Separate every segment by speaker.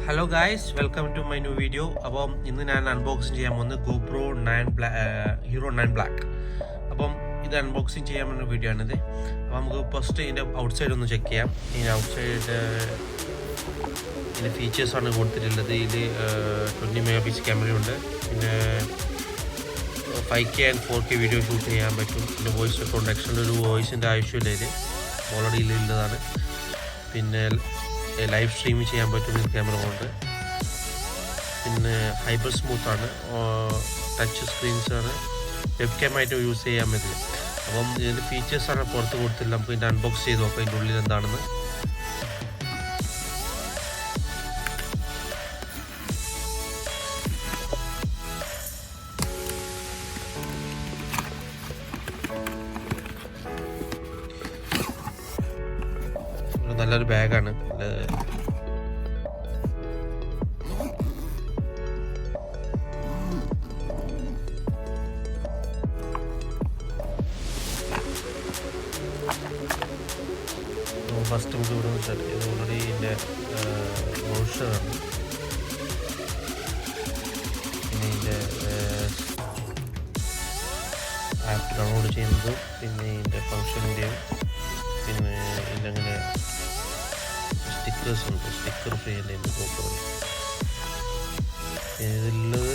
Speaker 1: Hello guys, welcome to my new video. അപ്പം ഇന്ന് ഞാൻ അൺബോക്സിങ് ചെയ്യാൻ പോകുന്നത് GoPro 9 Hero 9 Black. അപ്പം ഇത് അൺബോക്സിങ് ചെയ്യാൻ പോകുന്ന വീഡിയോ ആണിത്. അപ്പോൾ നമുക്ക് ഫസ്റ്റ് ഇതിൻ്റെ ഔട്ട് സൈഡ് ഒന്ന് ചെക്ക് ചെയ്യാം. ഇതിൻ്റെ ഔട്ട് സൈഡ് ഇതിൻ്റെ ഫീച്ചേഴ്സാണ് കൊടുത്തിട്ടുള്ളത്. ഇതിൽ 20 MP ക്യാമറയുണ്ട്, പിന്നെ 5K and 4K video shoot ചെയ്യാൻ പറ്റും. പിന്നെ വോയിസ് റെക്കോർഡ് എക്സ്റ്റേണൽ ഒരു വോയിസിൻ്റെ ആവശ്യമില്ല, ഇത് ഓൾറെഡി ഇതിലുള്ളതാണ്. പിന്നെ ലൈവ് സ്ട്രീം ചെയ്യാൻ പറ്റും ഈ ക്യാമറ കൊണ്ട്. പിന്നെ ഹൈപ്പർ സ്മൂത്താണ്, ടച്ച് സ്ക്രീൻസാണ്, വെബ് ക്യാമായിട്ട് യൂസ് ചെയ്യാൻ പറ്റില്ല. അപ്പം ഇതിൻ്റെ ഫീച്ചേഴ്സാണ് പുറത്ത് കൊടുത്തില്ല. നമുക്ക് ഇതിൻ്റെ അൺബോക്സ് ചെയ്ത് നോക്കാം ഇതിൻ്റെ ഉള്ളിൽ എന്താണെന്ന്. നല്ലൊരു ബാഗാണ്. ഫസ്റ്റ് നമുക്ക് ഇവിടെ സ്റ്റാർട്ട് ചെയ്ത് ഓൾറെഡി ഇതിൻ്റെ ബ്രോഷറാണ്. പിന്നെ ഇതിൻ്റെ ആപ്പ് ഡൗൺലോഡ് ചെയ്യുന്നതും പിന്നെ ഇതിൻ്റെ ഫങ്ഷൻ്റെയും പിന്നെ ഇതിലങ്ങനെ സ്റ്റിക്കേഴ്സ് ഉണ്ട്, സ്റ്റിക്കർ ഫ്രീ അല്ലേ GoPro. ഇതിലുള്ളത്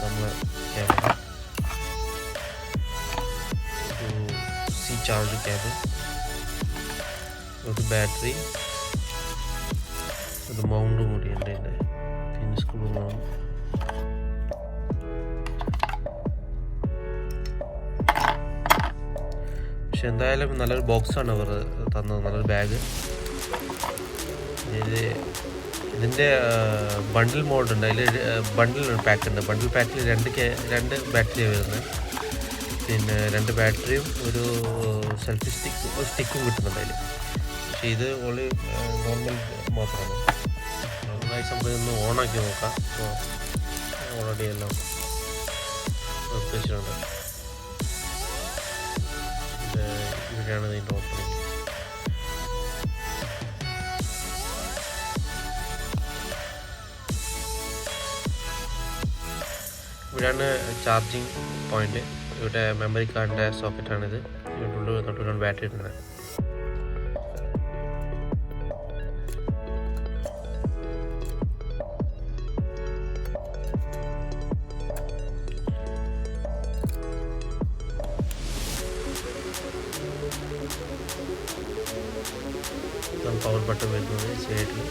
Speaker 1: നമ്മളെ ക്യാമറ, സി ചാർജ് കേബിൾ, ഒരു ബാറ്ററി, ഒരു മൗണ്ടും കൂടി ഉണ്ട്, ഇതിൻ്റെ പിന്നെ സ്ക്രൂ മൗണ്ട്. പക്ഷെ എന്തായാലും നല്ലൊരു ബോക്സാണ് അവർ തന്നത്, നല്ലൊരു ബാഗ്. ഇതിൻ്റെ ബണ്ടിൽ മോഡുണ്ട്, അതിൽ ബണ്ടിൽ പാക്ക് ഉണ്ട്. ബണ്ടിൽ പാക്കിൽ രണ്ട് ബാറ്ററിയാണ് വരുന്നത്. പിന്നെ 2 ബാറ്ററിയും ഒരു സെൽഫി സ്റ്റിക്കും കിട്ടുന്നുണ്ട് അതിൽ. പക്ഷേ ഇത് ഓൺലി നോർമൽ മാത്രമാണ്. നന്നായി നമുക്ക് ഒന്ന് ഓണാക്കി നോക്കാം. അപ്പോൾ ഓൾറെഡി എല്ലാം വെച്ചിട്ടുണ്ട്. ഇവിടെയാണ് ഇതിൻ്റെ ഓപ്പണിങ്. ഇവിടെയാണ് ചാർജിങ് പോയിന്റ്. ഇവിടെ മെമ്മറി കാർഡിൻ്റെ സോക്കറ്റാണിത്. ഇവിടെ ഉള്ളിൽ തൊട്ടുകൊണ്ട് ബാറ്ററി ഇടുന്നത്. പവർ ബട്ടൺ വരുന്നത് സൈഡിൽ.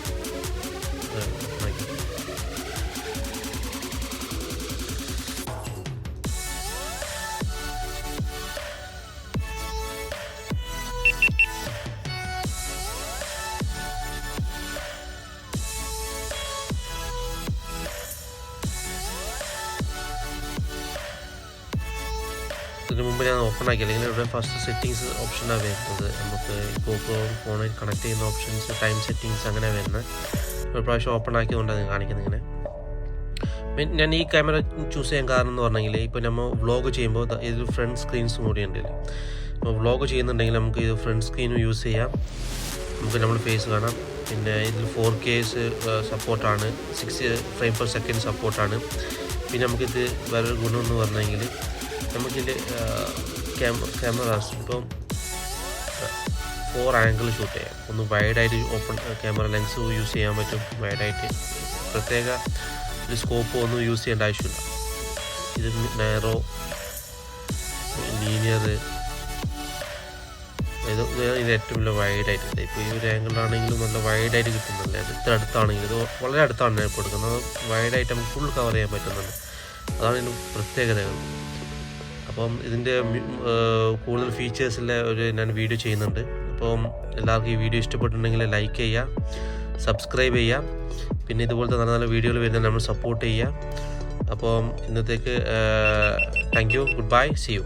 Speaker 1: ഇതിന് മുമ്പ് ഞാൻ ഓപ്പൺ ആക്കി, അല്ലെങ്കിൽ ഇവിടെ ഫസ്റ്റ് സെറ്റിങ്സ് ഓപ്ഷനാണ് വരുന്നത്. നമുക്ക് GoPro ഫോണിൽ കണക്ട് ചെയ്യുന്ന ഓപ്ഷൻസ്, ടൈം സെറ്റിങ്സ് അങ്ങനെ വരുന്നത്. ഒരു പ്രാവശ്യം ഓപ്പൺ ആക്കിയതുകൊണ്ടാണ് കാണിക്കുന്നത് ഇങ്ങനെ. ഞാൻ ഈ ക്യാമറ ചൂസ് ചെയ്യാൻ കാരണം എന്ന് പറഞ്ഞെങ്കിൽ, ഇപ്പോൾ നമ്മൾ വ്ളോഗ് ചെയ്യുമ്പോൾ ഇതിൽ ഫ്രണ്ട് സ്ക്രീൻസും കൂടി ഉണ്ട്. ഇപ്പോൾ വ്ളോഗ് ചെയ്യുന്നുണ്ടെങ്കിൽ നമുക്ക് ഇത് ഫ്രണ്ട് സ്ക്രീനും യൂസ് ചെയ്യാം, നമുക്ക് നമ്മുടെ ഫേസ് കാണാം. പിന്നെ ഇതിൽ 4K സപ്പോർട്ടാണ്, 60 ഫ്രെയിം/സെക്കൻഡ് സപ്പോർട്ടാണ്. പിന്നെ നമുക്കിത് വേറൊരു ഗുണം എന്ന് പറഞ്ഞെങ്കിൽ, നമുക്കിതിൽ ക്യാമറാസ് ഇപ്പം 4 ആംഗിൾ ഷൂട്ട് ചെയ്യാം. ഒന്ന് വൈഡായിട്ട് ഓപ്പൺ ക്യാമറ ലെൻസ് യൂസ് ചെയ്യാൻ പറ്റും, വൈഡായിട്ട്. പ്രത്യേക ഒരു സ്കോപ്പ് ഒന്നും യൂസ് ചെയ്യേണ്ട ആവശ്യമില്ല. ഇത് നാരോ, ലീനിയർ, ഇത് ഏറ്റവും വലിയ വൈഡായിട്ട്. ഇപ്പോൾ ഈ ഒരു ആംഗിളാണെങ്കിലും നല്ല വൈഡായിട്ട് കിട്ടുന്നുണ്ട്. ഇത്ര അടുത്താണെങ്കിലും, ഇത് വളരെ അടുത്താണ് ഞാൻ കൊടുക്കുന്നത്, വൈഡായിട്ട് നമുക്ക് ഫുൾ കവർ ചെയ്യാൻ പറ്റുന്നുണ്ട്. അതാണ് ഇതിൻ്റെ പ്രത്യേകതകൾ. അപ്പം ഇതിൻ്റെ കൂടുതൽ ഫീച്ചേഴ്സിലെ ഞാൻ വീഡിയോ ചെയ്യുന്നുണ്ട്. അപ്പം എല്ലാവർക്കും ഈ വീഡിയോ ഇഷ്ടപ്പെട്ടിട്ടുണ്ടെങ്കിൽ ലൈക്ക് ചെയ്യുക, സബ്സ്ക്രൈബ് ചെയ്യുക. പിന്നെ ഇതുപോലത്തെ നല്ല നല്ല വീഡിയോകൾ വരുന്നത് നമ്മൾ സപ്പോർട്ട് ചെയ്യുക. അപ്പം ഇന്നത്തേക്ക് thank you, goodbye, see U.